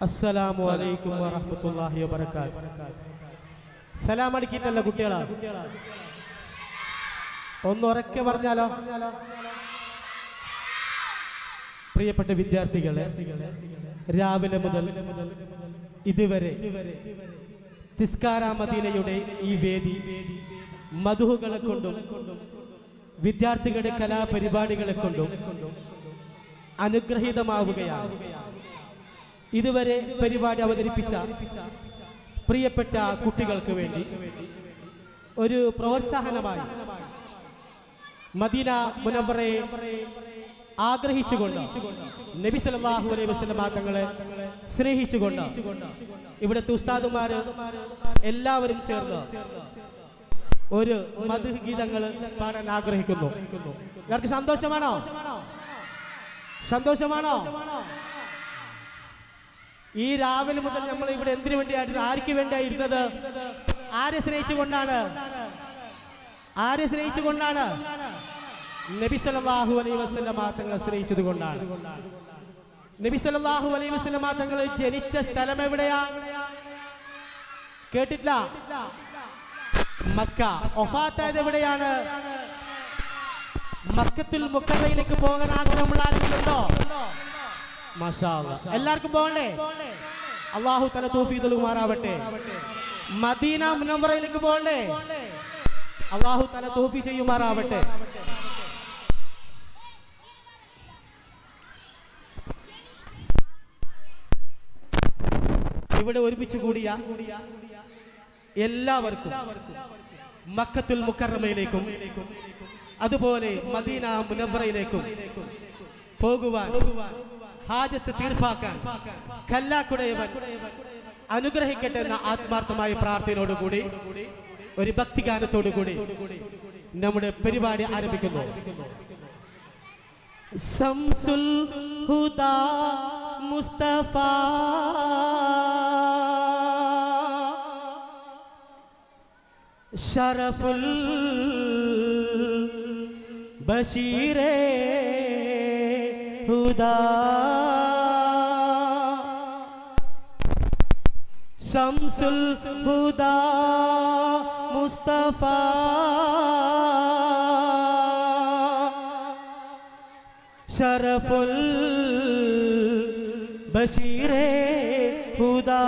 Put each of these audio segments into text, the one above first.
അസ്സലാമു അലൈക്കും വറഹ്മത്തുള്ളാഹി വബറകാതുഹു. സലാം അടിക്കിട്ടല്ല കുട്ടികളാ, ഒന്ന് ഉറക്കെ പറഞ്ഞാലോ. പ്രിയപ്പെട്ട വിദ്യാർത്ഥികളെ, രാവിലെ മുതൽ ഇതുവരെ തിസ്കാര മദീനയുടെ ഈ വേദി മധുഹുകളെ കൊണ്ടും വിദ്യാർത്ഥികളുടെ കലാപരിപാടികളെ കൊണ്ടും അനുഗ്രഹീതമാവുകയാണ്. ഇതുവരെ പരിപാടി അവതരിപ്പിച്ച പ്രിയപ്പെട്ട കുട്ടികൾക്ക് വേണ്ടി ഒരു പ്രോത്സാഹനമായി മദീന മുനവ്വറയെ ആഗ്രഹിച്ചുകൊണ്ട്, നബി സല്ലല്ലാഹു അലൈഹി വസല്ലം തങ്ങളെ സ്നേഹിച്ചുകൊണ്ട് ഇവിടുത്തെ ഉസ്താദുമാര് എല്ലാവരും ചേർന്ന് ഒരു മദ്ഹ് ഗീതങ്ങൾ പാടാൻ ആഗ്രഹിക്കുന്നു. എല്ലാവർക്കും സന്തോഷമാണോ? സന്തോഷമാണോ? ഈ രാവിലെ മുതൽ നമ്മൾ ഇവിടെ എന്തിനു വേണ്ടിയായിരുന്നു, ആർക്ക് വേണ്ടിയായിരുന്നത്? ആരെ സ്നേഹിച്ചുകൊണ്ടാണ്? ആരെ സ്നേഹിച്ചുകൊണ്ടാണ്? നബി സല്ലല്ലാഹു അലൈഹി വസല്ലം തങ്ങളെ സ്നേഹിച്ചത് കൊണ്ടാണ്. നബി സല്ലല്ലാഹു അലൈഹി വസല്ലം തങ്ങൾ ജനിച്ച സ്ഥലം എവിടെയാ? കേട്ടിട്ടില്ല? മക്ക. വഫാത്തായത് എവിടെയാണ്? മക്കത്തുൽ മുക്കറയിലേക്ക് പോകാൻ ആഗ്രഹമുള്ള ആരെങ്കിലുണ്ടോ? മാഷാ അല്ലാഹ്, എല്ലാവർക്കും പോകണ്ടേ? അല്ലാഹു തആല തൗഫീഖ് നൽകുമാറാവട്ടെ. മദീന മുനവ്വറയിലേക്ക് പോകണ്ടേ? അല്ലാഹു തആല തൗഫീഖ് ചെയ്യുമാറാവട്ടെ. ഇവിടെ ഒരുമിച്ച് കൂടിയ എല്ലാവർക്കും മക്കത്തുൽ മുക്കറമയിലേക്കും അതുപോലെ മദീന മുനവ്വറയിലേക്കും പോകുവാൻ, ഹാജത്ത് തീർപ്പാക്കാൻ കല്ലാക്കുടയവൻ അനുഗ്രഹിക്കട്ടെ എന്ന ആത്മാർത്ഥമായ പ്രാർത്ഥനയോടുകൂടി ഒരു ഭക്തിഗാനത്തോടുകൂടി നമ്മുടെ പരിപാടി ആരംഭിക്കുന്നു. ശംസുൽ ഹുദാ മുസ്തഫ ശറഫുൽ ബശീരേ ഹുദാ ശംസുൽ ഹുദാ മുസ്തഫ ശറഫുൽ ബശീരേ ഹുദാ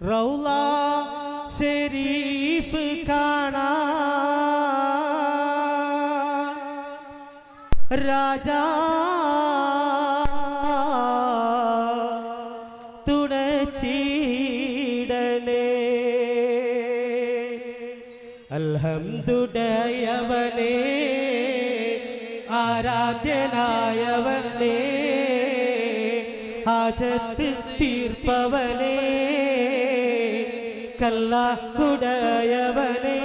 റൗള ശരീഫ് കാണാൻ രാജാ തുണച്ചിടണേ. അൽഹംദുലില്ലാഹവനേ, ആരാധ്യനായവനേ, ഹാജത്ത് തീർപ്പവനേ, കല്ലാക്കുടയവനേ,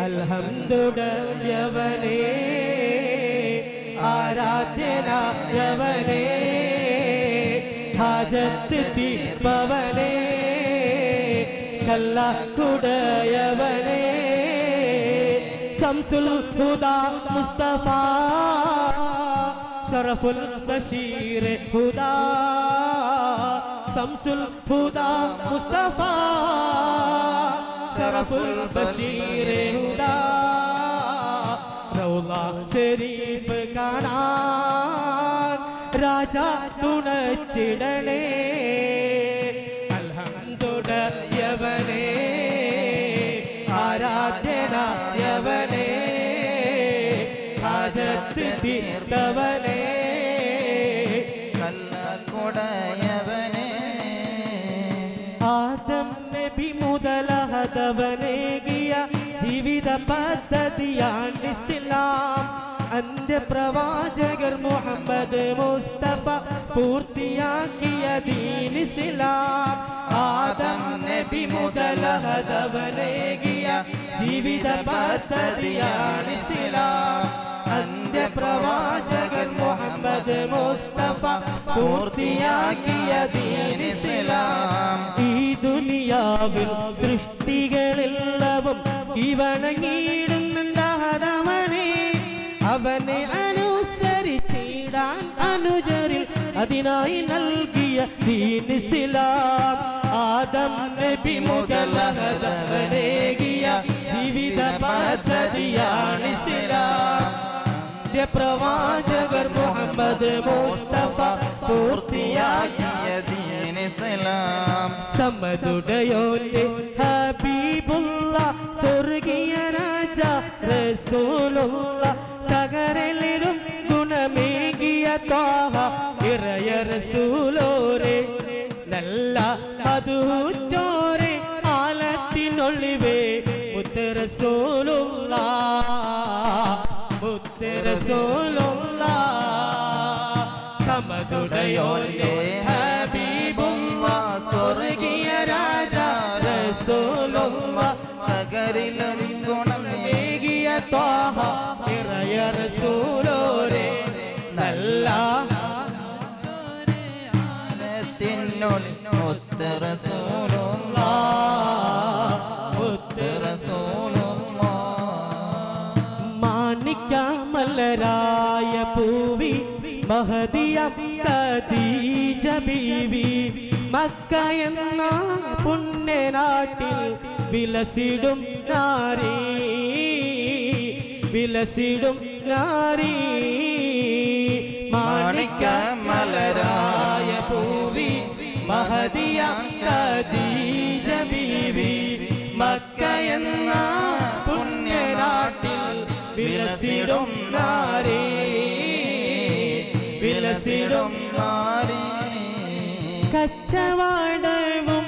അൽഹംദുലില്ലാഹവനേ, ആരാധ്യനായവനേ, ഹാജത്ത് തീർപ്പവനേ, കല്ലാക്കുടയവനേ, ശംസുൽ ഹുദാ മുസ്തഫ ശറഫുൽ ബശീർ ഹുദാ ശംസുൽ ഹുദാ മുസ്തഫ ശറഫുൽ ബശീർ ഹുദാ റൗള ശരീഫ് കാണാൻ രാജാ തുണച്ചിടണേ. അൽഹംദുലില്ലാഹവനേ, ആരാധ്യനായവനേ, ഹാജത്ത് തീർത്തവനേ, കല്ലാക്കുടയവനേ. ആദം നബി മുതലഹദവനേകിയ ജീവിത പദ്ധതിയാണ് ഇസ്ലാം. അന്റെ പ്രവാചകർ മുഹമ്മദ് മുസ്തഫ പൂർത്തിയാക്കിയ ദീൻ ഇസ്ലാം. ആദം നബി മുതലഹദവനേകിയ ജീവിത പദ്ധതിയാണ് ഇസ്ലാം. അന്ത്യപ്രവാചകൻ മുഹമ്മദ് മുസ്തഫ പൂർത്തിയാക്കിയ ദീൻ ഇസ്ലാം. ഈ ദുനിയാവിൽ സൃഷ്ടികളെല്ലാവും കീഴടങ്ങിയിടുന്നുണ്ടാഹദവനെ, അവനെ അനുസരിച്ച് അനുജരിൽ അതിനായി നൽകിയ ദീൻ ഇസ്ലാം ആദം നബി മുതൽ അവനേകിയ ജീവിത പദ്ധതിയാണ് ഇസ്ലാം പ്രവാചകർ മുഹമ്മദ് മുസ്തഫ പൂർത്തിയാക്കിയ ദീൻ ഇസ്ലാം സമദുടയോന്റെ ഹബീബുള്ള സ്വർഗീയ രാജ റസൂലുള്ള സകലരിലും ഗുണമേകിയ ത്വാഹ ഇറയ റസൂലോരെ നല്ല മധുറ്റോരെ ആലത്തിനൊളിവേ മുത്ത് റസൂലുള്ള മുത്ത് റസൂലുള്ള സമദുടയോന്റെ ഹബീബുള്ള സ്വർഗീയ രാജ റസൂലുള്ള സകരിലും ഗുണമേകിയ ത്വാഹ ഇറയ റസൂലോരെ നല്ല മുത്ത് റസൂലുള്ള മുത്ത് റസൂലുള്ള മാണിക്യമലരായ പൂവി മഹദിയ ഖദീജ ബീവി മക്ക എന്ന പുണ്യനാട്ടിൽ വിലസിടും നാരി വിലസിടും നാരി മാണിക്യമലരായ പൂവി മഹദിയ ഖദീജ ബീവി മക്ക എന്ന പുണ്യനാട്ടിൽ വിലസിടും നാരി വിലസിടും നാരി കച്ചവടവും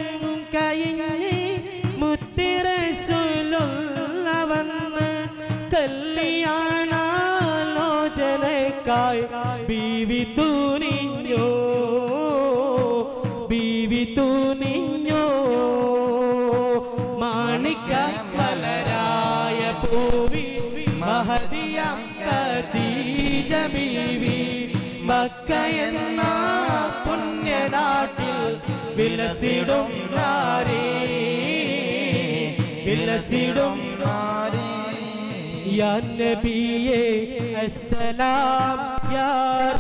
കഴിഞ്ഞ് മുത്ത് റസൂലുള്ള വന്ന് കല്യാണാലോചനക്കായി ബീവി തുനിഞ്ഞോ ബീവി തുനിഞ്ഞോ മാണിക്യമലരായ പൂവി മഹദിയ ഖദീജ ബീവി മക്ക എന്ന പുണ്യനാട്ടിൽ വിലസിടും നാരി വിലസിടും നാരി യാ നബിയേ അസ്സലാം യാ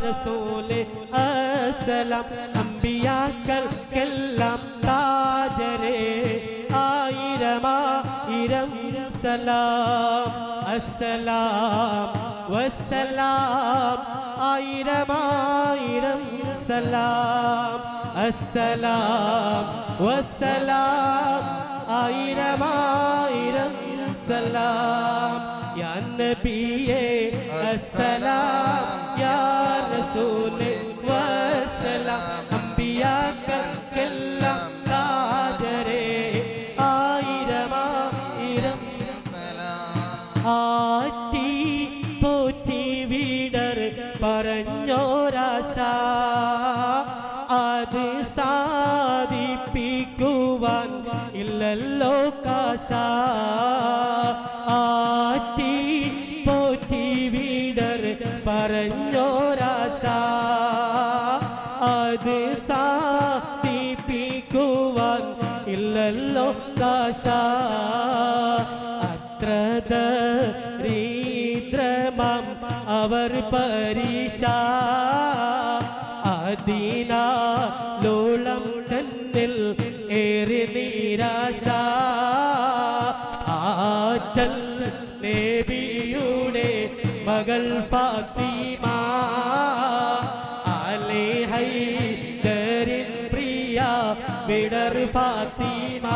റസൂലേ അസ്സലാം അമ്പിയാക്കൾക്കെല്ലാം താജരേ ആയിരമായിരം സലാം അസ്സലാം വസ്സലാം ആയിരമായിരം സലാം അസ്സലാം വസ്സലാം ആയിരമായിരം സലാം യാ നബിയേ അസ്സലാം യാ റസൂലേ വസ്സലാം അമ്പിയാക്കൾക്കെല്ലാം താജരേ ആയിരമായിരം ആറ്റി പോറ്റി വീടർ പറഞ്ഞോരാശ അത് സാധിപ്പിക്കുവാൻ ഇല്ലല്ലോ കാശ ആറ്റി പോറ്റി വീടർ പറഞ്ഞോരാശ അത് സാധിപ്പിക്കുവാൻ ഇല്ലല്ലോ കാശ അത്രദരിദ്രമം അവർ പരീക്ഷ അതിനാലോളം തന്നിൽ ഏറി നിരാശ ആറ്റൽ നബിയുടെ മകൾ ഫാത്തിമ അലി ഹൈദരിൻ പ്രിയ വിടർ ഫാത്തിമ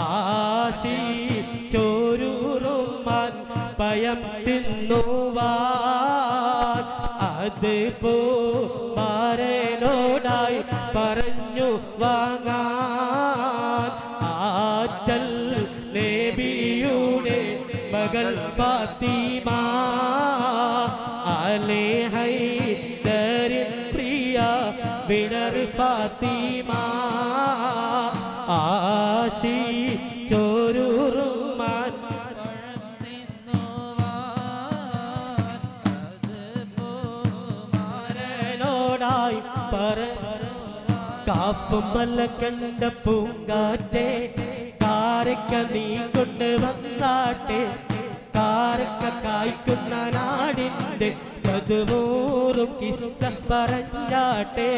ആശി ചോരൂറുമാൻ പയം തിന്നുവാൻ അത് മാരനോടായി പറഞ്ഞു വാങ്ങാൻ ആറ്റൽ നബിയുടെ മകൾ ഫാത്തിമ അലി ഹൈദരിൻ പ്രിയ വിടർ ഫാത്തിമ ആശി ചോരൂറുമാൻ മാരനോടായി കാപ്പും മല്ല കണ്ട പൂങ്കാറ്റെ കാരക്ക നീ കൊണ്ടുവന്നാട്ടെ കാരക്ക കായ്ക്കുന്ന നാടിൻ്റെ പതുമൂറും കിസ്സ പറഞ്ഞാട്ടെ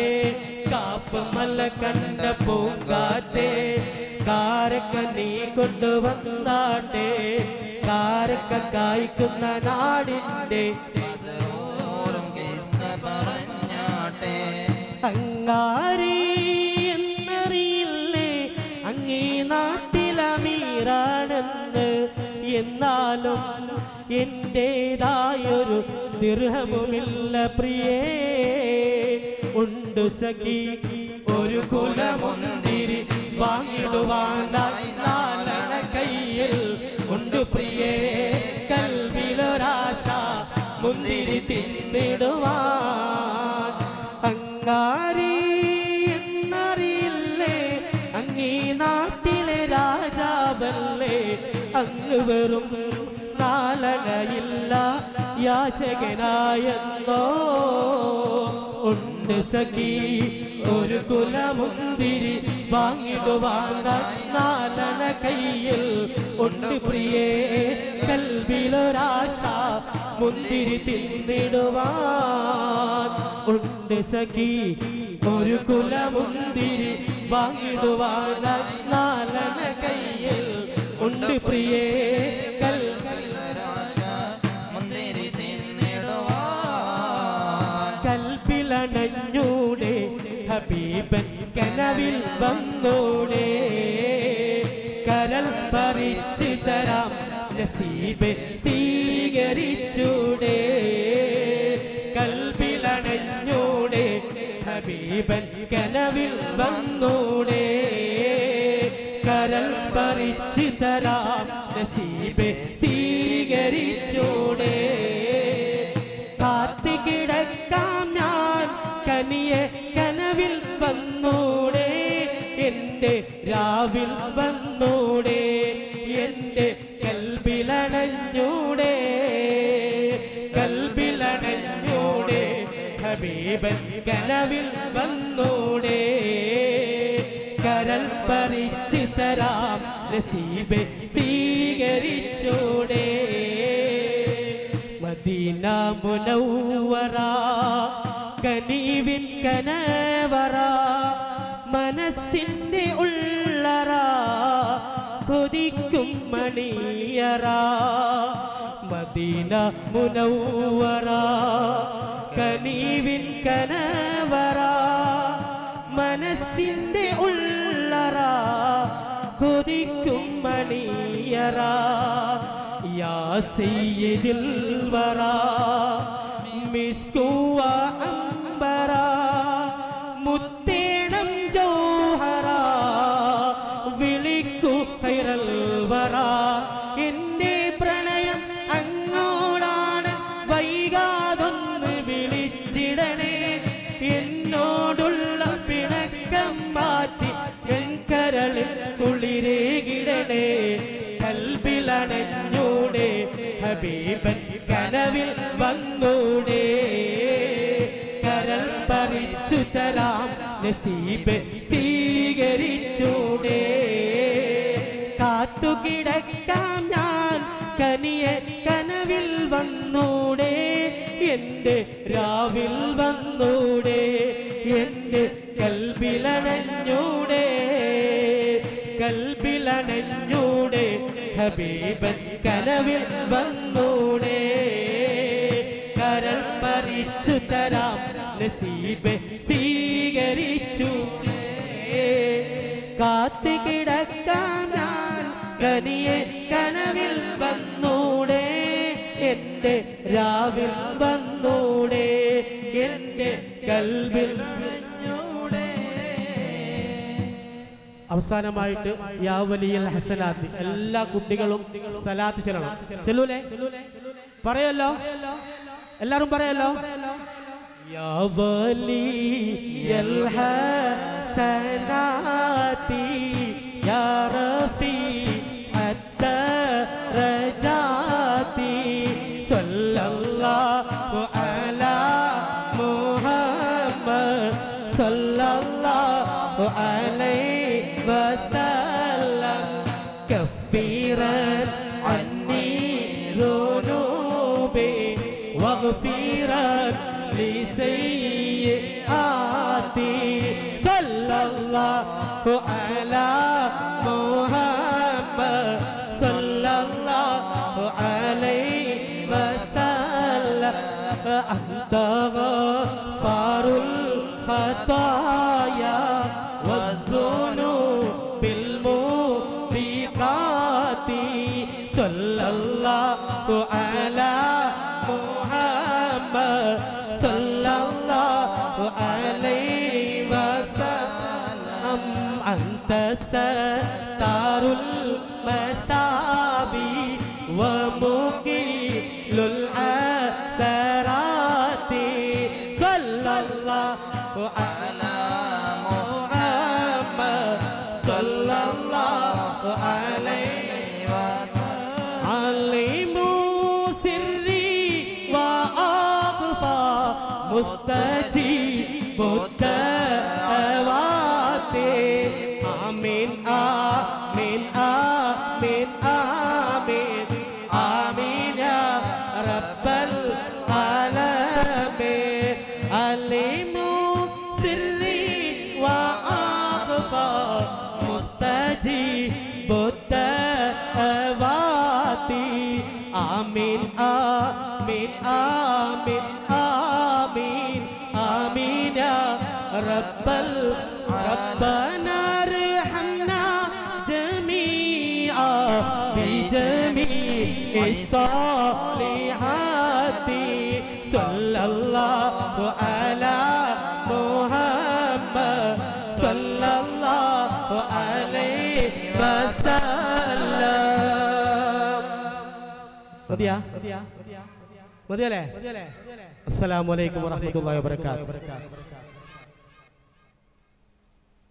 കാപ്പ് മല കണ്ട പൂങ്കാറ്റെ കാരക്ക നീ കൊണ്ടുവന്നാട്ടെ കാരക്ക കായ്ക്കുന്ന നാടിൻ്റെ അങ്ങാരി എന്നറിയില്ലേ അങ്ങീ നാട്ടിലമീറാണെന്ന് എന്നാലും എന്റേതായൊരു ദിർഹമുമില്ല പ്രിയേ ഉണ്ട് സഖി ഒരു കുലമുന്തിരി വാങ്ങിടുവാനായി നാലണ കയ്യിൽ ഉണ്ട് പ്രിയേ കൽവിലൊരാശ മുന്തിരി തിന്നിടുവാൻ അങ്ങാരി എന്നറിയില്ലേ അങ്ങീ നാട്ടിലെ രാജാവല്ലേ അങ്ങ് വെറും നാലണയില്ല യാചകനായെന്നോ ഉണ്ട് സഖി ഒരു കുലമുന്തിരി വാങ്ങിടുവാനായി നാലണ കയ്യിൽ ഉണ്ട് പ്രിയേ കൽവിലൊരാശ മുന്തിരി തിന്നിടുവാൻ ഉണ്ട് സഖി ഒരു കുലമുന്തിരി വാങ്ങിടുവാനായി നാലണ കയ്യിൽ ഉണ്ട് പ്രിയേ കൽപ്പിലണഞ്ഞൂടെ ഹബീബൻ കനവിൽ വന്നൂടെ കരൾ പറിച്ചു തരാം നസീബ് സ്വീകരിച്ചൂടെ കൽപ്പിലണഞ്ഞൂടെ ഹബീബൻ കനവിൽ വന്നൂടെ കരൾ പറിച്ചു തരാം നസീബ് സ്വീകരിച്ചൂടെ കാത്തുകിടക്കാം ഞാൻ കനിയെ കനവിൽ വന്നൂടെ എൻ്റെ രാവിൽ വന്നൂടെ എൻ്റെ കൽബിലണഞ്ഞൂടെ കൽബിലണഞ്ഞൂടെ ഹബീബൻ കനവിൽ വന്നൂടെ കരൾ പറിച്ചു തരാം നസീബ് സ്വീകരിച്ചൂടെ മദീന മുനവ്വറ കനീവിൻ കനവറ മനസ്സിൻ്റെ ഉള്ളറ കൊതിക്കും മണിയറ മദീന മുനവ്വറ കനീവിൻ കനവറ മനസ്സിൻ്റെ ഉള്ളറ കൊതിക്കും മണിയറ യാ സയ്യിദിൽ വറ മിസ്കുവ അംബറ മുത്തേണം ജൗഹറ വിളിക്കു ഖൈറൽ വറ എൻ്റെ പ്രണയം അങ്ങോടാണ് വൈകാതൊന്ന് വിളിച്ചിടണേ എന്നോടുള്ള പിണക്കം മാറ്റി കരളിൽ കുളിരേകിടണേ കൽബിലണഞ്ഞൂടെ ഹബീബൻ കനവിൽ വന്നൂടെ കരൾ പറിച്ചു തരാം നസീബ് സ്വീകരിച്ചൂടെ കാത്തുകിടക്കാം ഞാൻ കനിയെ കനവിൽ വന്നൂടെ എൻ്റെ രാവിൽ വന്നൂടെ എൻ്റെ കൽബിലണഞ്ഞൂടെ കൽബിലണഞ്ഞൂടെ ഹബീബൻ കനവിൽ വന്നൂടെ കരൾ പറിച്ചു തരാം നസീബ് സ്വീകരിച്ചു കാത്തുകിടക്കാം ഞാൻ കനിയെ കനവിൽ വന്നൂടെ എൻ്റെ രാവിൽ വന്നൂടെ എൻ്റെ കൽബിൽ അവസാനമായിട്ട് യാ വലിയൽ ഹസനാത്ത് എല്ലാ കുട്ടികളും സലാത്ത് ചെല്ലണം. ചെല്ലൂലേ? പറയല്ലോ, എല്ലാരും പറയല്ലോ. യാ വലിയൽ ഹസനാത്തി യാ റഫീഅത്ത റജാത്തി സല്ലല്ലാഹു അലാ മുഹമ്മദ് സല്ലല്ലാഹു അലൈഹി وسلم كفيرا عني ذنوبي واغفرا لسيئاتي صلى الله على محمد صلى الله عليه وسلم أنت غفار الخطايا والذنوب الموبقات صلى الله على محمد صلى الله عليه وسلم أنت ستار المساوي ومقيل العثرات صلى الله على محمد صلى الله عليه وسلم علم سري وأخفى مستجيب الدعوات آمين آمين آمين آمين آمين يا رب العالمين علم سري وأخفى مستجيب الدعوات آمين آمين آمين آمين آمين يا رب ربنا ارحمنا جميعا بجميع الصالحات صلى الله على محمد صلى الله عليه وسلم മതിയല്ലേ? അസ്സലാമു അലൈക്കും വറഹ്മത്തുള്ളാഹി വബറകാതുഹു.